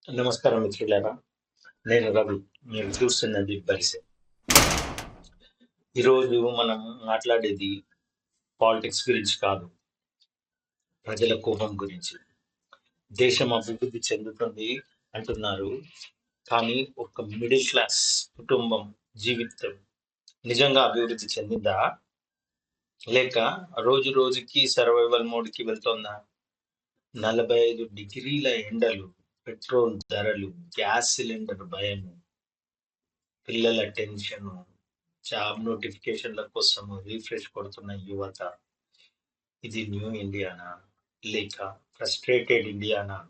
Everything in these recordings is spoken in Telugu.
నమస్కారం మిత్రులారా. నేను రవి. మీరు చూస్తున్నది పరిసే. ఈరోజు మనం మాట్లాడేది పాలిటిక్స్ గురించి కాదు, ప్రజల కోపం గురించి. దేశం అభివృద్ధి చెందుతుంది అంటున్నారు, కానీ ఒక మిడిల్ క్లాస్ కుటుంబం జీవితం నిజంగా అభివృద్ధి చెందిందా, లేక రోజు రోజుకి సర్వైవల్ మోడ్కి వెళ్తోందా? 45 డిగ్రీల ఎండలు, పెట్రోల్ ధరలు, గ్యాస్ సిలిండర్ భయము, పిల్లల టెన్షన్, జాబ్ నోటిఫికేషన్ల కోసం రీఫ్రెష్ కొడుతున్న యువత. ఇది న్యూ ఇండియానా, లేక ఫ్రస్ట్రేటెడ్ ఇండియానా?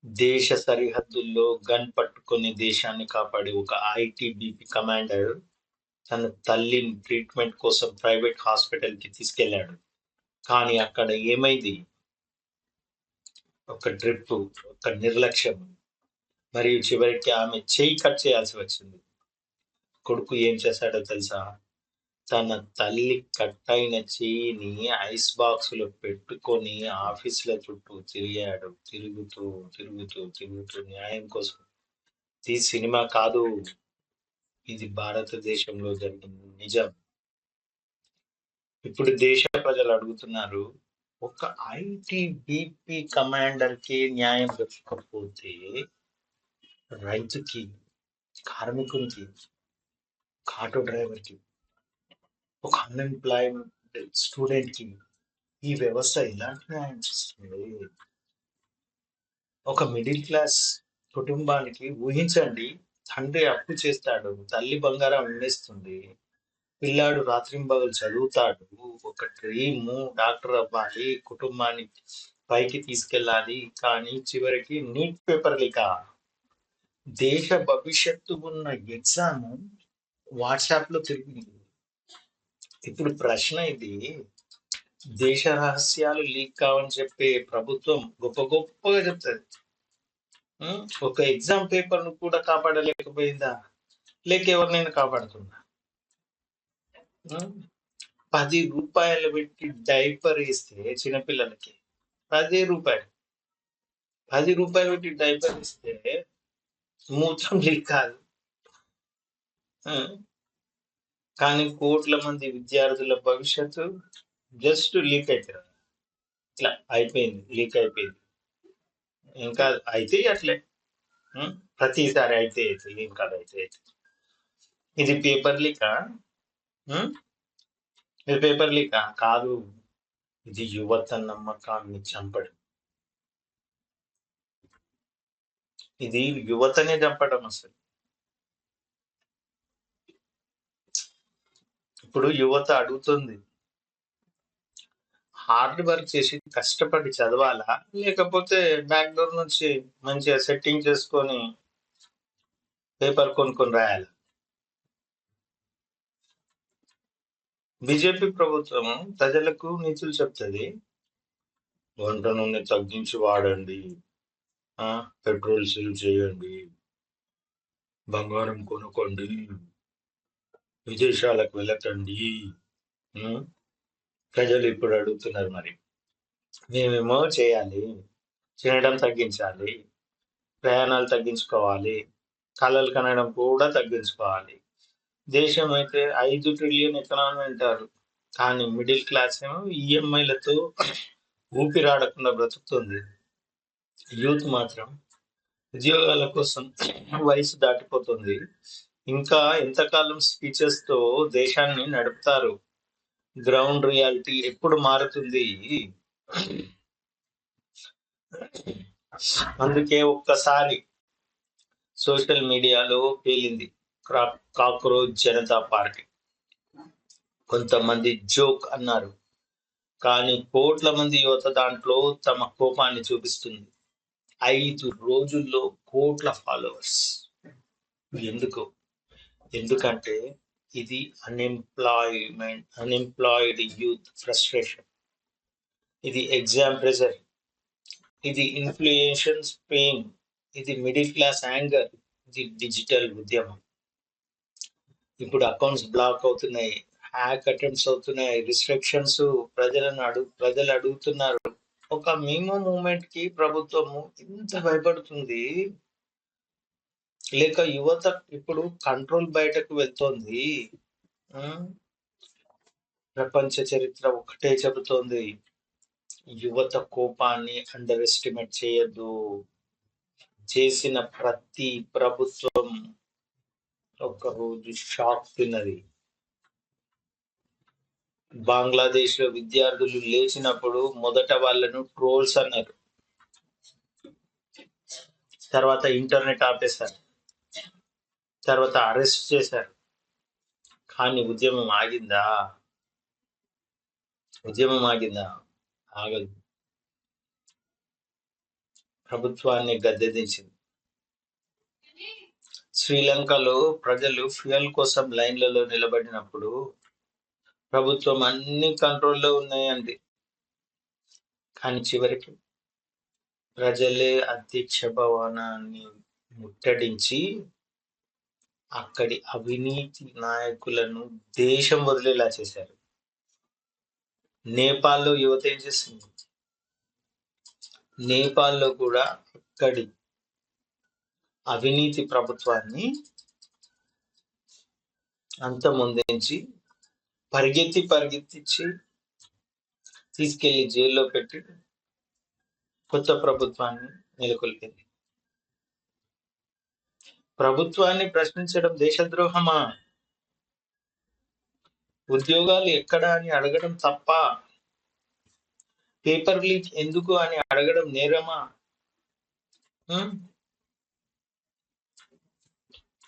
దేశ సరిహద్దుల్లో గన్ పట్టుకొని దేశాన్ని కాపాడే ఒక ఐటీబీపీ కమాండర్ తన తల్లిని ట్రీట్మెంట్ కోసం ప్రైవేట్ హాస్పిటల్కి తీసుకెళ్లాడు. కానీ అక్కడ ఏమైంది? ఒక డ్రిప్, ఒక నిర్లక్ష్యం, మరియు చివరికి ఆమె చేయి కట్ చేయాల్సి వచ్చింది. కొడుకు ఏం చేశాడో తెలుసా? తన తల్లి కట్టయిన చెయ్యిని ఐస్ బాక్స్ లో పెట్టుకొని ఆఫీసుల చుట్టూ తిరిగాడు. తిరుగుతూ న్యాయం కోసం. ఇది సినిమా కాదు, ఇది భారతదేశంలో జరిగిన నిజం. ఇప్పుడు దేశ ప్రజలు అడుగుతున్నారు, ఒక ఐటీబీపీ కమాండర్ కి న్యాయం దొరకకపోతే రైతుకి, కార్మికునికి, ఆటో డ్రైవర్ కి, ఒక అన్ఎంప్లాయ్మెంట్ స్టూడెంట్ కి ఈ వ్యవస్థ ఎలాంటి న్యాయం చేస్తుంది? ఒక మిడిల్ క్లాస్ కుటుంబానికి ఊహించండి, తండ్రి అప్పు చేస్తాడు, తల్లి బంగారం అమ్మేస్తుంది, పిల్లాడు రాత్రింబగలు చదువుతాడు, ఒక డ్రీమ్ డాక్టర్ అవ్వాలి, కుటుంబాన్ని పైకి తీసుకెళ్ళాలి, కానీ చివరికి నీట్ పేపర్ లేక దేశ భవిష్యత్తు ఉన్న ఎగ్జామ్ వాట్సాప్ లో తిరిగింది. ఇప్పుడు ప్రశ్న ఇది, దేశ రహస్యాలు లీక్ కావని చెప్పే ప్రభుత్వం గొప్ప గొప్పగా చెప్తుంది. ఒక ఎగ్జామ్ పేపర్ ను కూడా కాపాడలేకపోయిందా, లేక ఎవరినైనా కాపాడుతుందా? 10 రూపాయలు పెట్టి డైపర్ వేస్తే చిన్నపిల్లలకి 10 రూపాయలు 10 రూపాయలు పెట్టి డైపర్ ఇస్తే మూత్రం లీక్ కాదు. కానీ కోట్ల మంది విద్యార్థుల భవిష్యత్తు జస్ట్ లీక్ అవుతుంది. ఇట్లా అయిపోయింది, లీక్ అయిపోయింది. ఇంకా అయితే అట్లే ప్రతిసారి అయితే ఏం కాదు, అయితే ఇది పేపర్ లీకా? ఇది పేపర్ లీకా కాదు, ఇది యువత నమ్మకాన్ని చంపడం. ఇది యువతనే చంపడం. అసలు ఇప్పుడు యువత అడుగుతుంది, హార్డ్ వర్క్ చేసి కష్టపడి చదవాలా, లేకపోతే బ్యాక్ డోర్ నుంచి మంచిగా సెట్టింగ్ చేసుకొని పేపర్ కొనుక్కొని రాయాలి? బీజేపీ ప్రభుత్వం ప్రజలకు నీతులు చెప్తుంది, వంట నూనె తగ్గించి వాడండి, పెట్రోల్ సేవ్ చేయండి, బంగారం కొనుక్కోండి, విదేశాలకు వెళ్ళకండి. ప్రజలు ఇప్పుడు అడుగుతున్నారు, మరి మేమేమో చేయాలి, తినడం తగ్గించాలి, ప్రయాణాలు తగ్గించుకోవాలి, కళలు కనడం కూడా తగ్గించుకోవాలి. దేశం అయితే 5 ట్రిలియన్ ఎకనామీ అంటారు, కానీ మిడిల్ క్లాస్ ఏమో ఈఎంఐలతో ఊపిరాడకుండా బ్రతుకుతుంది. యూత్ మాత్రం ఉద్యోగాల కోసం వయసు దాటిపోతుంది. ఇంకా ఎంతకాలం స్పీచెస్ తో దేశాన్ని నడుపుతారు? గ్రౌండ్ రియాలిటీ ఎప్పుడు మారుతుంది? అందుకే ఒక్కసారి సోషల్ మీడియాలో పేలింది కాక్రోచ్ జనతా పార్టీ. కొంతమంది జోక్ అన్నారు, కానీ కోట్ల మంది యువత దాంట్లో తమ కోపాన్ని చూపిస్తుంది. 5 రోజుల్లో కోట్ల ఫాలోవర్స్. ఎందుకంటే ఇది అన్ఎంప్లాయిడ్ యూత్ ఫ్రస్ట్రేషన్, ఇది ఎగ్జామ్ ప్రెషర్, ఇది ఇన్ఫ్లుయెన్స్ పెయిన్, ఇది మిడిల్ క్లాస్ యాంగర్, ఇది డిజిటల్ ఉద్యమం. ఇప్పుడు అకౌంట్స్ బ్లాక్ అవుతున్నాయి, హ్యాక్ అటెంప్ట్స్ అవుతున్నాయి, రిస్ట్రిక్షన్స్, ప్రజలు అడుగుతున్నారు, ఒక మీమో మూవ్‌మెంట్‌కి ప్రభుత్వము ఇంత భయపడుతుంది. లేక యువత ఇప్పుడు కంట్రోల్ బయటకు వెళ్తోంది. హ్మ్. ప్రపంచ చరిత్ర ఒకటే చెబుతోంది. యువత కోపాన్ని అండర్ ఎస్టిమేట్ చేయొద్దు. చేసిన ప్రతి ప్రభుత్వం ఒక్కరోజు షాక్ తిన్నది. బంగ్లాదేశ్‌లో విద్యార్థులు లేచినప్పుడు మొదట వాళ్ళను ట్రోల్స్ అన్నారు. తర్వాత ఇంటర్నెట్ ఆపేశారు. తర్వాత అరెస్ట్ చేశారు. కానీ ఉద్యమం ఆగిందా? ఉద్యమం ఆగిందా? ఆగదు. ప్రభుత్వాన్ని గద్దెదించింది. శ్రీలంకలో ప్రజలు ఫ్యూయల్ కోసం లైన్లలో నిలబడినప్పుడు ప్రభుత్వం అన్ని కంట్రోల్‌లో ఉన్నాయండి. కానీ చివరికి ప్రజలే అధ్యక్ష భవనాన్ని ముట్టడించి అక్కడి అవినీతి నాయకులను దేశం వదిలేలా చేశారు. నేపాల్‌లో యువత ఏం చేస్తుంది? నేపాల్‌లో కూడా అక్కడి అవినీతి ప్రభుత్వాన్ని అంతమొందించి పరిగెత్తిచ్చి తీసుకెళ్లి జైల్లో పెట్టి కొత్త ప్రభుత్వాన్ని నెలకొల్పింది. ప్రభుత్వాన్ని ప్రశ్నించడం దేశద్రోహమా? ఉద్యోగాలు ఎక్కడా అని అడగడం తప్పా? పేపర్ లీక్ ఎందుకు అని అడగడం నేరమా?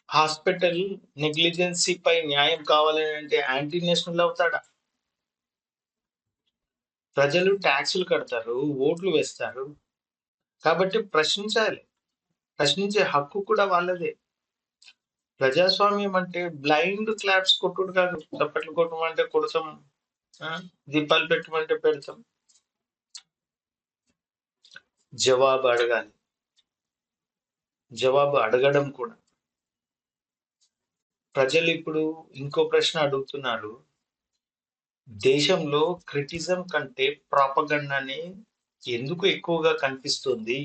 హాస్పిటల్ నెగ్లిజెన్సీపై న్యాయం కావాలని అంటే యాంటీ నేషనల్ అవుతాడా? ప్రజలు ట్యాక్సులు కడతారు, ఓట్లు వేస్తారు. కాబట్టి ప్రశ్నించాలి. ప్రశ్నించే హక్కు కూడా వాళ్ళదే. ప్రజాస్వామ్యం అంటే బ్లైండ్ క్లాప్స్ కొట్టుడు కాదు. చప్పట్లు కొట్టమంటే కొడతాం. దీపాలు పెట్టమంటే పెడతాం. జవాబు అడగాలి. జవాబు అడగడం కూడా. ప్రజలు ఇప్పుడు ఇంకో ప్రశ్న అడుగుతున్నారు. దేశంలో క్రిటిజం కంటే ప్రాపగండానే ఎందుకు ఎక్కువగా కనిపిస్తుంది?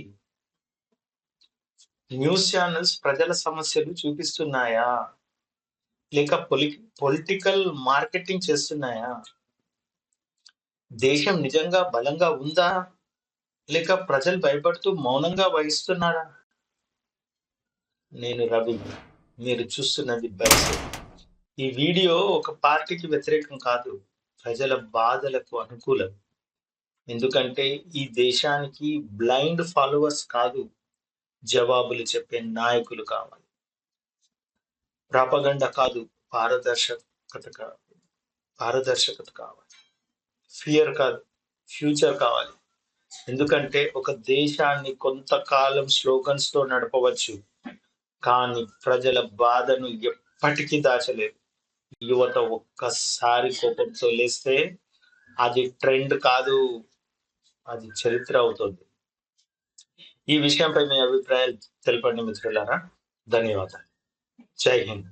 న్యూస్ ఛానల్స్ ప్రజల సమస్యలు చూపిస్తున్నాయా? లేక పొలిటికల్ మార్కెటింగ్ చేస్తున్నాయా? దేశం నిజంగా బలంగా ఉందా? లేక ప్రజలు భయపడుతూ మౌనంగా వహిస్తున్నారా? నేను రవి. మీరు చూస్తున్నది బైసెప్. ఈ వీడియో ఒక పార్టీకి వ్యతిరేకం కాదు. ప్రజల బాధలకు అనుకూలం. ఎందుకంటే ఈ దేశానికి బ్లైండ్ ఫాలోవర్స్ కాదు, జవాబులు చెప్పే నాయకులు కావాలి. ప్రాపగండ కాదు, పారదర్శకత కావాలి. ఫియర్ కాదు, ఫ్యూచర్ కావాలి. ఎందుకంటే ఒక దేశాన్ని కొంతకాలం స్లోగన్స్ తో నడపవచ్చు, కానీ ప్రజల బాధను ఎప్పటికీ దాచలేరు. యువత ఒక్కసారి కోపంతో లేస్తే అది ట్రెండ్ కాదు, అది చరిత్ర అవుతుంది. ఈ విషయంపై మీ అభిప్రాయాలు తెలపండి మిత్రులారా. ధన్యవాదాలు. జై హింద్.